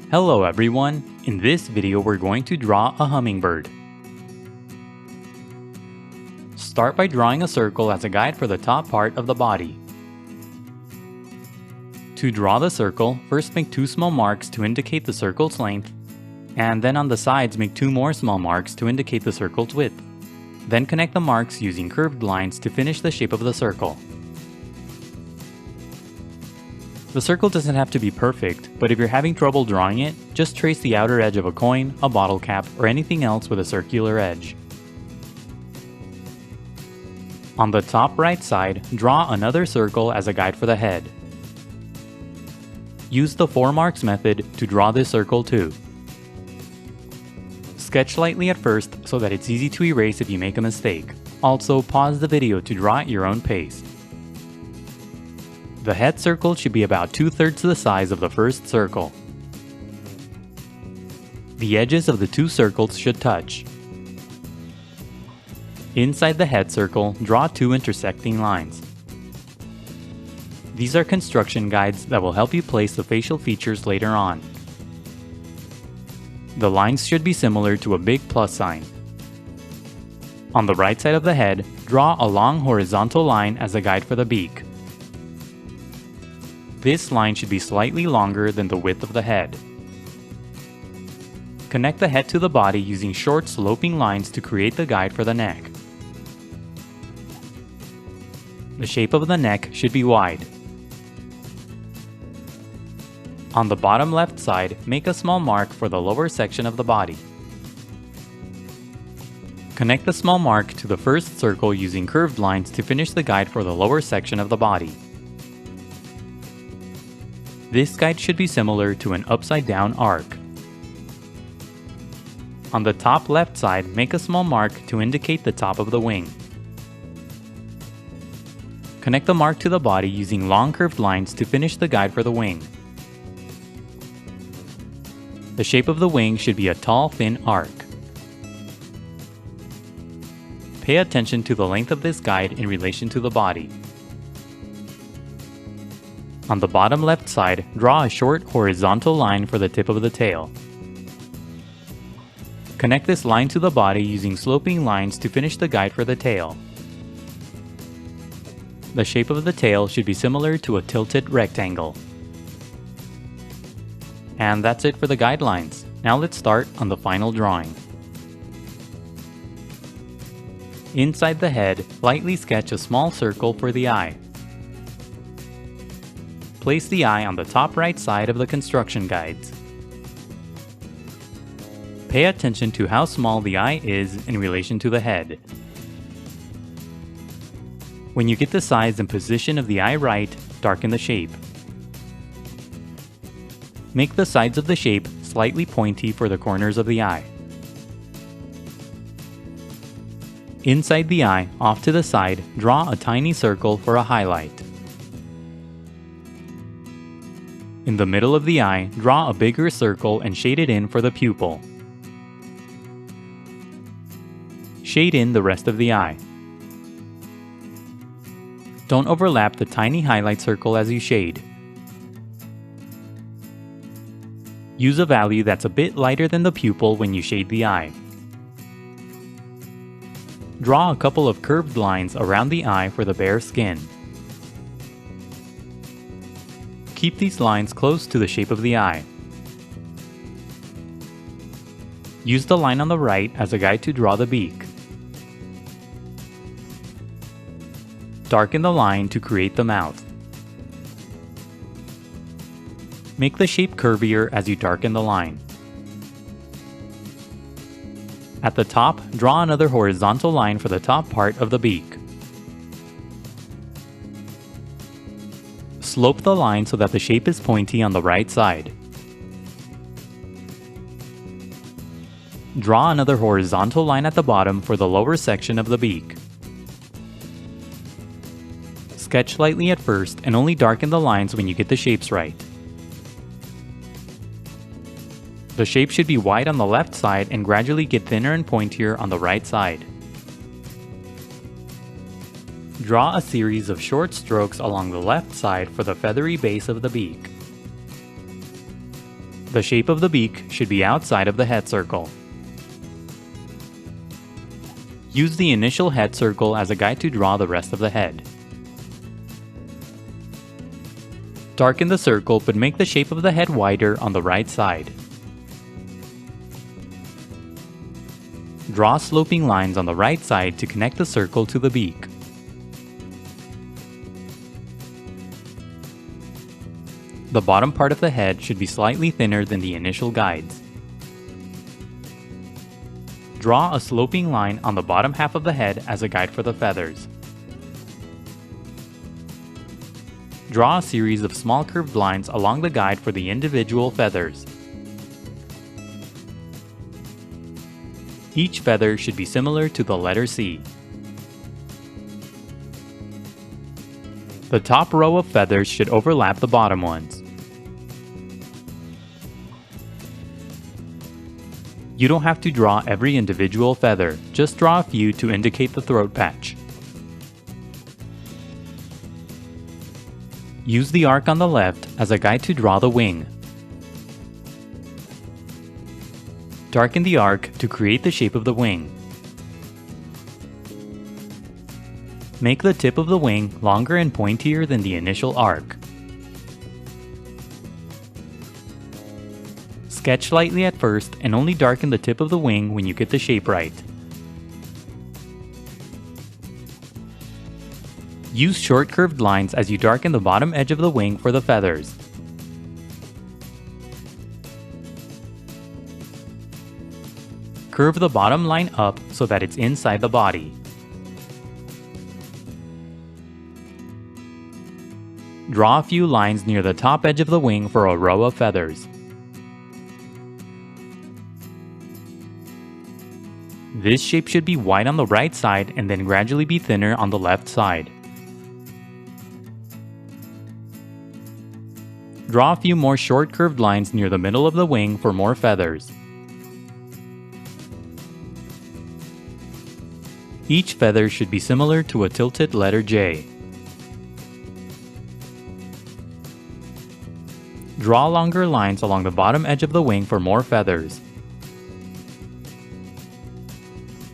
Hello everyone! In this video we're going to draw a hummingbird. Start by drawing a circle as a guide for the top part of the body. To draw the circle, first make two small marks to indicate the circle's length, and then on the sides make two more small marks to indicate the circle's width. Then connect the marks using curved lines to finish the shape of the circle. The circle doesn't have to be perfect, but if you're having trouble drawing it, just trace the outer edge of a coin, a bottle cap, or anything else with a circular edge. On the top right side, draw another circle as a guide for the head. Use the 4 marks method to draw this circle too. Sketch lightly at first so that it's easy to erase if you make a mistake. Also, pause the video to draw at your own pace. The head circle should be about 2/3 the size of the first circle. The edges of the two circles should touch. Inside the head circle, draw 2 intersecting lines. These are construction guides that will help you place the facial features later on. The lines should be similar to a big plus sign. On the right side of the head, draw a long horizontal line as a guide for the beak. This line should be slightly longer than the width of the head. Connect the head to the body using short sloping lines to create the guide for the neck. The shape of the neck should be wide. On the bottom left side, make a small mark for the lower section of the body. Connect the small mark to the first circle using curved lines to finish the guide for the lower section of the body. This guide should be similar to an upside-down arc. On the top left side, make a small mark to indicate the top of the wing. Connect the mark to the body using long curved lines to finish the guide for the wing. The shape of the wing should be a tall, thin arc. Pay attention to the length of this guide in relation to the body. On the bottom left side, draw a short horizontal line for the tip of the tail. Connect this line to the body using sloping lines to finish the guide for the tail. The shape of the tail should be similar to a tilted rectangle. And that's it for the guidelines. Now let's start on the final drawing. Inside the head, lightly sketch a small circle for the eye. Place the eye on the top right side of the construction guides. Pay attention to how small the eye is in relation to the head. When you get the size and position of the eye right, darken the shape. Make the sides of the shape slightly pointy for the corners of the eye. Inside the eye, off to the side, draw a tiny circle for a highlight. In the middle of the eye, draw a bigger circle and shade it in for the pupil. Shade in the rest of the eye. Don't overlap the tiny highlight circle as you shade. Use a value that's a bit lighter than the pupil when you shade the eye. Draw a couple of curved lines around the eye for the bare skin. Keep these lines close to the shape of the eye. Use the line on the right as a guide to draw the beak. Darken the line to create the mouth. Make the shape curvier as you darken the line. At the top, draw another horizontal line for the top part of the beak. Slope the line so that the shape is pointy on the right side. Draw another horizontal line at the bottom for the lower section of the beak. Sketch lightly at first and only darken the lines when you get the shapes right. The shape should be wide on the left side and gradually get thinner and pointier on the right side. Draw a series of short strokes along the left side for the feathery base of the beak. The shape of the beak should be outside of the head circle. Use the initial head circle as a guide to draw the rest of the head. Darken the circle, but make the shape of the head wider on the right side. Draw sloping lines on the right side to connect the circle to the beak. The bottom part of the head should be slightly thinner than the initial guides. Draw a sloping line on the bottom half of the head as a guide for the feathers. Draw a series of small curved lines along the guide for the individual feathers. Each feather should be similar to the letter C. The top row of feathers should overlap the bottom ones. You don't have to draw every individual feather, just draw a few to indicate the throat patch. Use the arc on the left as a guide to draw the wing. Darken the arc to create the shape of the wing. Make the tip of the wing longer and pointier than the initial arc. Sketch lightly at first and only darken the tip of the wing when you get the shape right. Use short curved lines as you darken the bottom edge of the wing for the feathers. Curve the bottom line up so that it's inside the body. Draw a few lines near the top edge of the wing for a row of feathers. This shape should be wide on the right side and then gradually be thinner on the left side. Draw a few more short curved lines near the middle of the wing for more feathers. Each feather should be similar to a tilted letter J. Draw longer lines along the bottom edge of the wing for more feathers.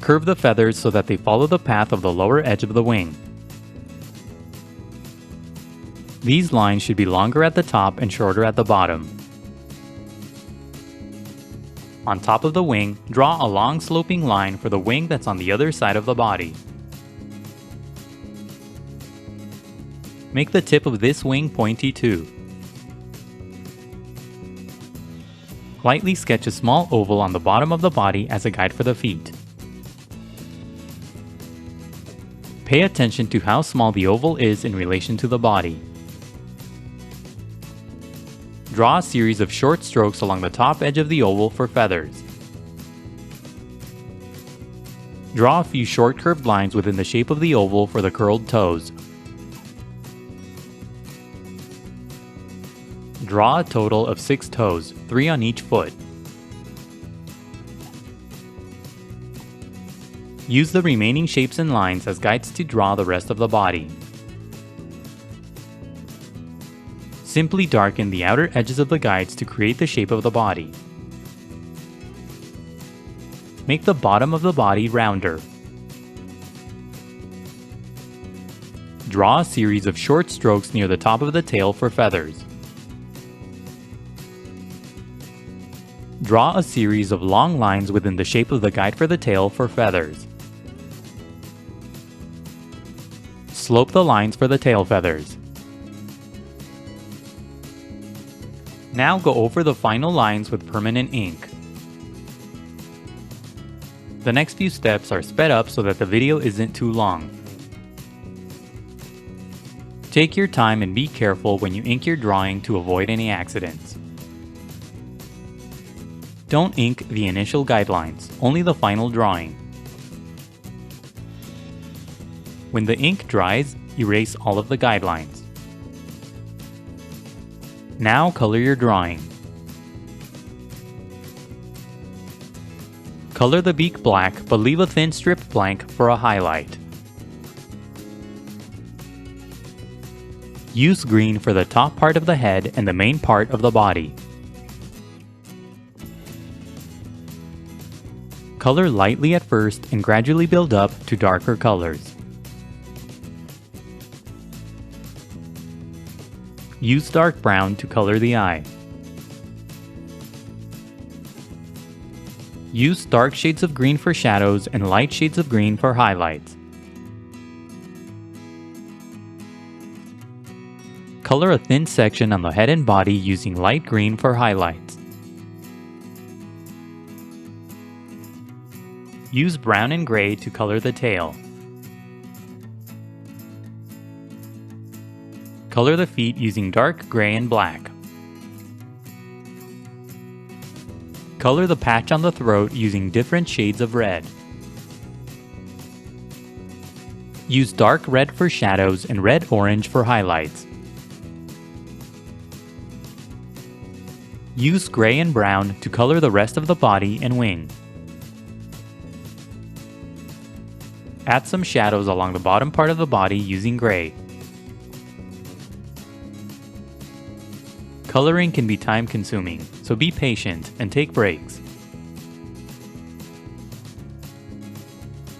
Curve the feathers so that they follow the path of the lower edge of the wing. These lines should be longer at the top and shorter at the bottom. On top of the wing, draw a long sloping line for the wing that's on the other side of the body. Make the tip of this wing pointy too. Lightly sketch a small oval on the bottom of the body as a guide for the feet. Pay attention to how small the oval is in relation to the body. Draw a series of short strokes along the top edge of the oval for feathers. Draw a few short curved lines within the shape of the oval for the curled toes. Draw a total of 6 toes, 3 on each foot. Use the remaining shapes and lines as guides to draw the rest of the body. Simply darken the outer edges of the guides to create the shape of the body. Make the bottom of the body rounder. Draw a series of short strokes near the top of the tail for feathers. Draw a series of long lines within the shape of the guide for the tail for feathers. Slope the lines for the tail feathers. Now go over the final lines with permanent ink. The next few steps are sped up so that the video isn't too long. Take your time and be careful when you ink your drawing to avoid any accidents. Don't ink the initial guidelines, only the final drawing. When the ink dries, erase all of the guidelines. Now color your drawing. Color the beak black, but leave a thin strip blank for a highlight. Use green for the top part of the head and the main part of the body. Color lightly at first and gradually build up to darker colors. Use dark brown to color the eye. Use dark shades of green for shadows and light shades of green for highlights. Color a thin section on the head and body using light green for highlights. Use brown and gray to color the tail. Color the feet using dark gray and black. Color the patch on the throat using different shades of red. Use dark red for shadows and red-orange for highlights. Use gray and brown to color the rest of the body and wing. Add some shadows along the bottom part of the body using gray. Coloring can be time-consuming, so be patient and take breaks.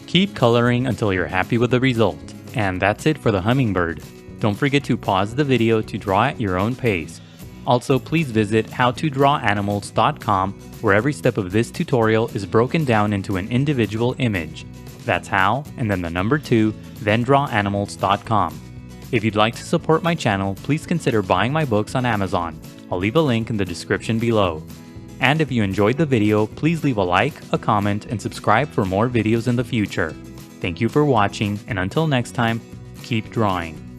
Keep coloring until you're happy with the result. And that's it for the hummingbird. Don't forget to pause the video to draw at your own pace. Also, please visit howtodrawanimals.com, where every step of this tutorial is broken down into an individual image. That's how, and then the number 2, then drawanimals.com. If you'd like to support my channel, please consider buying my books on Amazon. I'll leave a link in the description below. And if you enjoyed the video, please leave a like, a comment, and subscribe for more videos in the future. Thank you for watching, and until next time, keep drawing.